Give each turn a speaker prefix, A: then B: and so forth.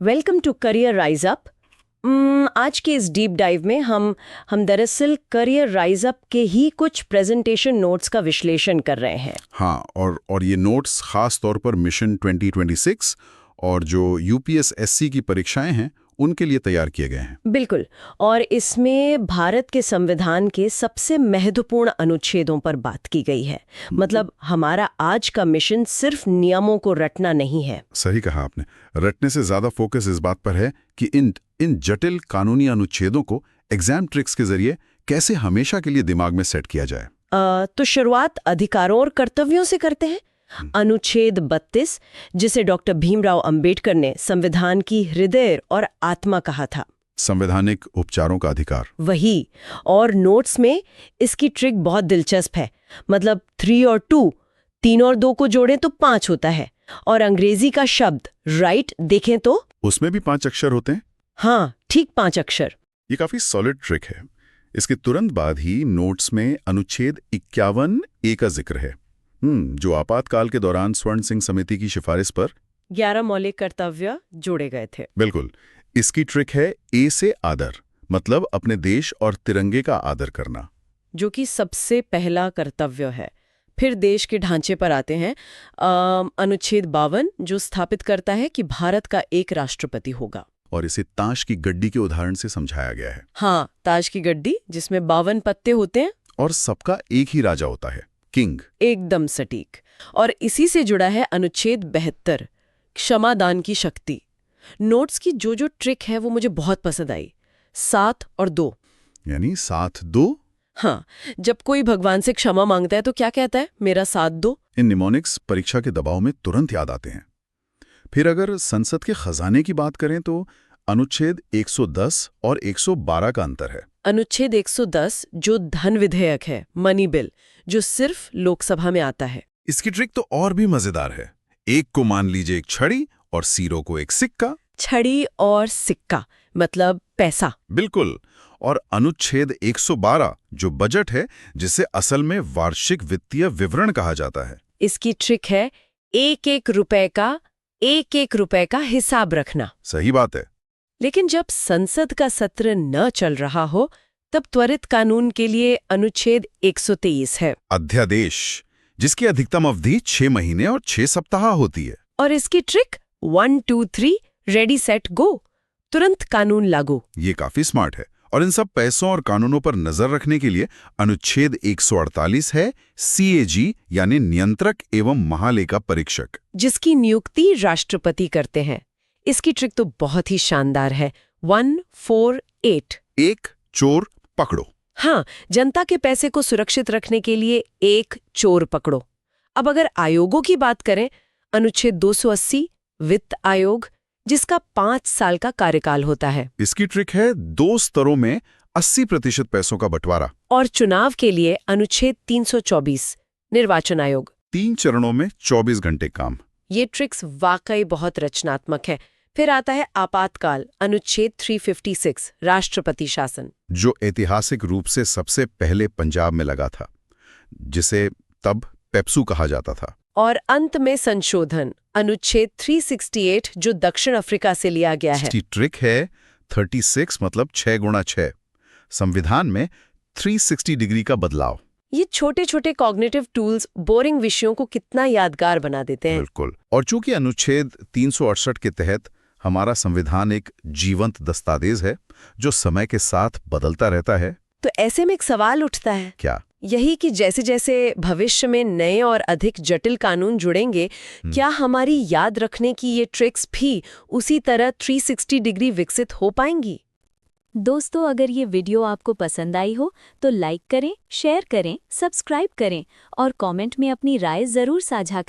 A: Welcome to career rise up. आज के इस डीप डाइव में हम दरअसल करियर राइज अप के ही कुछ प्रेजेंटेशन नोट्स का विश्लेषण कर रहे हैं।
B: हाँ, और ये नोट्स खास तौर पर मिशन 2026 और जो यूपीएसएससी की परीक्षाएं हैं उनके लिए तैयार किए गए हैं।
A: बिल्कुल, और इसमें भारत के संविधान के सबसे महत्वपूर्ण अनुच्छेदों पर बात की गई है। मतलब हमारा आज का मिशन सिर्फ नियमों को रटना नहीं है।
B: सही कहा आपने। रटने से ज्यादा फोकस इस बात पर है कि इन जटिल कानूनी अनुच्छेदों को एग्जाम ट्रिक्स के जरिए कैसे हमेशा के लिए दिमाग में सेट किया जाए।
A: तो शुरुआत अधिकारों और कर्तव्यों से करते हैं। अनुच्छेद 32, जिसे डॉक्टर भीमराव अंबेडकर ने संविधान की हृदय और आत्मा कहा था,
B: संवैधानिक उपचारों का अधिकार।
A: वही। और नोट्स में इसकी ट्रिक बहुत दिलचस्प है। मतलब 3 और 2, 3 और 2 को जोड़ें तो 5 होता है। और अंग्रेजी का शब्द राइट देखें तो
B: उसमें भी 5 अक्षर होते हैं।
A: हाँ, ठीक 5 अक्षर।
B: ये काफी सॉलिड ट्रिक है। इसके तुरंत बाद ही नोट्स में अनुच्छेद 51A का जिक्र है, जो आपातकाल के दौरान स्वर्ण सिंह समिति की सिफारिश पर
A: 11 मौलिक कर्तव्य जोड़े गए थे।
B: बिल्कुल। इसकी ट्रिक है ए से आदर, मतलब अपने देश और तिरंगे का आदर करना,
A: जो कि सबसे पहला कर्तव्य है। फिर देश के ढांचे पर आते हैं। अनुच्छेद 52, जो स्थापित करता है कि भारत का एक राष्ट्रपति होगा।
B: और इसे ताश की गड्डी के उदाहरण से समझाया गया है।
A: हाँ, ताश की गड्डी जिसमें 52 पत्ते होते हैं
B: और सबका एक ही राजा होता है, किंग।
A: एकदम सटीक। और इसी से जुड़ा है अनुच्छेद 72, क्षमादान की शक्ति। नोट्स की जो ट्रिक है वो मुझे बहुत पसंद आई। 7 और 2,
B: यानी 7-2।
A: हाँ, जब कोई भगवान से क्षमा मांगता है तो क्या कहता है? मेरा साथ दो।
B: इन निमोनिक्स परीक्षा के दबाव में तुरंत याद आते हैं। फिर अगर संसद के खजाने की बात करें तो अनुच्छेद 110 और 112 का अंतर है।
A: अनुच्छेद 110 जो धन विधेयक है, मनी बिल, जो सिर्फ लोकसभा में आता है।
B: इसकी ट्रिक तो और भी मजेदार है। एक को मान लीजिए एक छड़ी और सीरो को एक सिक्का।
A: छड़ी और सिक्का मतलब पैसा।
B: बिल्कुल। और अनुच्छेद 112 जो बजट है, जिसे असल में वार्षिक वित्तीय विवरण कहा जाता है।
A: इसकी ट्रिक है एक एक रुपए का हिसाब रखना।
B: सही बात है।
A: लेकिन जब संसद का सत्र न चल रहा हो तब त्वरित कानून के लिए अनुच्छेद 123 है,
B: अध्यादेश, जिसकी अधिकतम अवधि 6 महीने और 6 सप्ताह होती है।
A: और इसकी ट्रिक 1 2 3 रेडी सेट गो, तुरंत कानून लागू।
B: ये काफी स्मार्ट है। और इन सब पैसों और कानूनों पर नजर रखने के लिए अनुच्छेद 148 है, CAG यानी नियंत्रक एवं महालेखा परीक्षक,
A: जिसकी नियुक्ति राष्ट्रपति करते हैं। इसकी ट्रिक तो बहुत ही शानदार है। 148,
B: एक चोर पकड़ो।
A: हाँ, जनता के पैसे को सुरक्षित रखने के लिए एक चोर पकड़ो। अब अगर आयोगों की बात करें, अनुच्छेद 280 वित्त आयोग, जिसका 5 साल का कार्यकाल होता है।
B: इसकी ट्रिक है 2 स्तरों में 80% पैसों का बंटवारा।
A: और चुनाव के लिए अनुच्छेद 324 निर्वाचन आयोग,
B: 3 चरणों में 24 घंटे काम।
A: ये ट्रिक्स वाकई बहुत रचनात्मक है। फिर आता है आपातकाल, अनुच्छेद 356 राष्ट्रपति शासन,
B: जो ऐतिहासिक रूप से सबसे पहले पंजाब में लगा था, जिसे तब पेप्सू कहा जाता था।
A: और अंत में संशोधन, अनुच्छेद 368 जो दक्षिण अफ्रीका से लिया गया है।
B: इसकी ट्रिक है 36 मतलब 6 गुणा 6, संविधान में 360 डिग्री का बदलाव।
A: ये छोटे छोटे कॉग्निटिव टूल्स बोरिंग विषयों को कितना यादगार बना देते हैं।
B: बिल्कुल। और चूंकि अनुच्छेद 368 के तहत हमारा संविधान एक जीवंत दस्तावेज है जो समय के साथ बदलता रहता है,
A: तो ऐसे में एक सवाल उठता है,
B: क्या
A: यही कि जैसे जैसे भविष्य में नए और अधिक जटिल कानून जुड़ेंगे, क्या हमारी याद रखने की ये ट्रिक्स भी उसी तरह 360 डिग्री विकसित हो पाएंगी?
C: दोस्तों, अगर ये वीडियो आपको पसंद आई हो तो लाइक करें, शेयर करें, सब्सक्राइब करें और कमेंट में अपनी राय जरूर साझा करें।